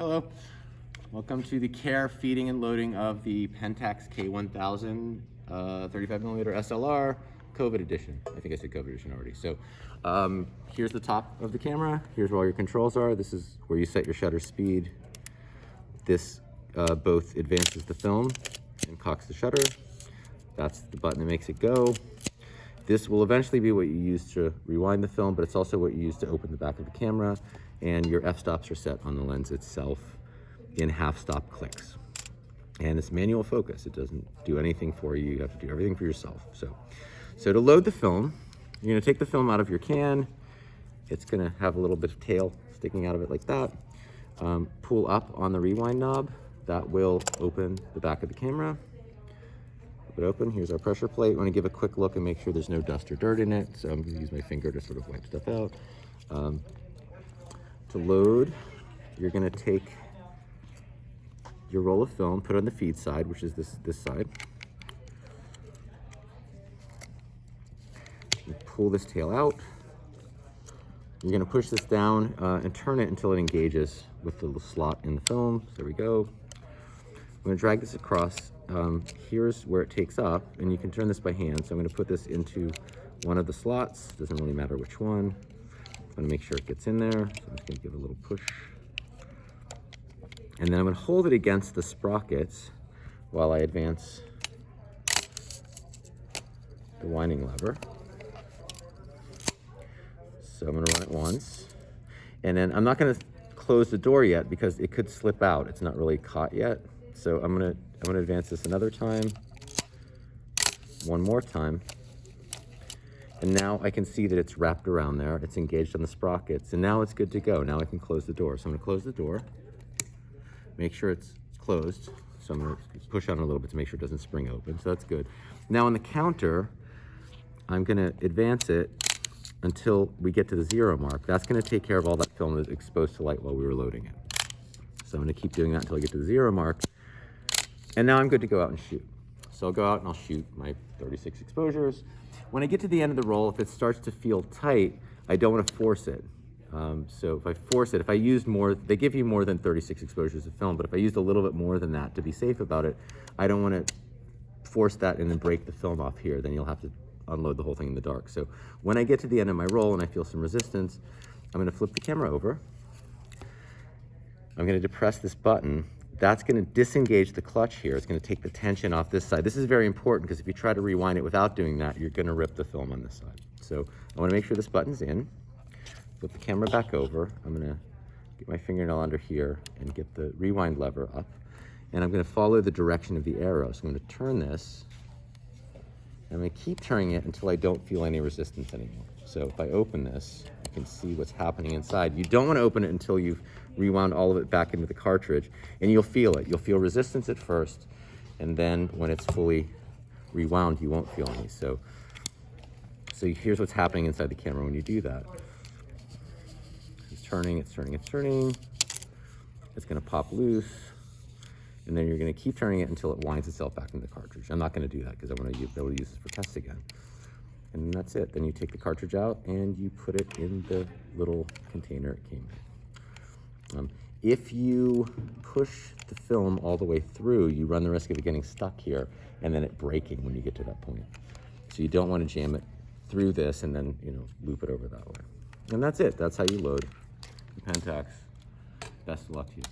Hello. Welcome to the care, feeding, and loading of the Pentax K-1000 35mm SLR COVID edition. I think I said COVID edition already. So here's the top of the camera. Here's where all your controls are. This is where you set your shutter speed. This both advances the film and cocks the shutter. That's the button that makes it go. This will eventually be what you use to rewind the film, but it's also what you use to open the back of the camera, and your f-stops are set on the lens itself in half-stop clicks. And it's manual focus. It doesn't do anything for you. You have to do everything for yourself. So to load the film, you're gonna take the film out of your can. It's gonna have a little bit of tail sticking out of it like that. Pull up on the rewind knob. That will open the back of the camera. It open. Here's our pressure plate. We want to give a quick look and make sure there's no dust or dirt in it. So I'm going to use my finger to sort of wipe stuff out. To load, you're going to take your roll of film, put it on the feed side, which is this side. You pull this tail out. You're going to push this down and turn it until it engages with the little slot in the film. So there we go. I'm going to drag this across. Here's where it takes up, and you can turn this by hand. So I'm going to put this into one of the slots. Doesn't really matter which one. I'm going to make sure it gets in there. So I'm just going to give it a little push. And then I'm going to hold it against the sprockets while I advance the winding lever. So I'm going to run it once. And then I'm not going to close the door yet because it could slip out. It's not really caught yet. So I'm gonna advance this another time, one more time, and now I can see that it's wrapped around there. It's engaged on the sprockets, and now it's good to go. Now I can close the door. So I'm gonna close the door, make sure it's closed. So I'm gonna push on it a little bit to make sure it doesn't spring open. So that's good. Now on the counter, I'm gonna advance it until we get to the 0 mark. That's gonna take care of all that film that's exposed to light while we were loading it. So I'm gonna keep doing that until I get to the 0 mark. And now I'm good to go out and shoot. So I'll go out and I'll shoot my 36 exposures. When I get to the end of the roll, if it starts to feel tight, I don't want to force it. So if I force it, if I used more, they give you more than 36 exposures of film, but if I used a little bit more than that to be safe about it, I don't want to force that and then break the film off here. Then you'll have to unload the whole thing in the dark. So when I get to the end of my roll and I feel some resistance, I'm going to flip the camera over. I'm going to depress this button. That's going to disengage the clutch here. It's going to take the tension off this side. This is very important because if you try to rewind it without doing that, you're going to rip the film on this side. So I want to make sure this button's in. Flip the camera back over. I'm going to get my fingernail under here and get the rewind lever up. And I'm going to follow the direction of the arrow. So I'm going to turn this. And I'm going to keep turning it until I don't feel any resistance anymore. So if I open this, you can see what's happening inside. You don't want to open it until you've rewound all of it back into the cartridge, and you'll feel it. You'll feel resistance at first, and then when it's fully rewound, you won't feel any. So here's what's happening inside the camera when you do that. It's turning, it's turning, it's turning. It's going to pop loose, and then you're going to keep turning it until it winds itself back into the cartridge. I'm not going to do that because I want to be able to use this for tests again. And that's it. Then you take the cartridge out and you put it in the little container it came in. If you push the film all the way through, you run the risk of it getting stuck here and then it breaking when you get to that point. So you don't want to jam it through this and then, loop it over that way. And that's it. That's how you load the Pentax. Best of luck to you.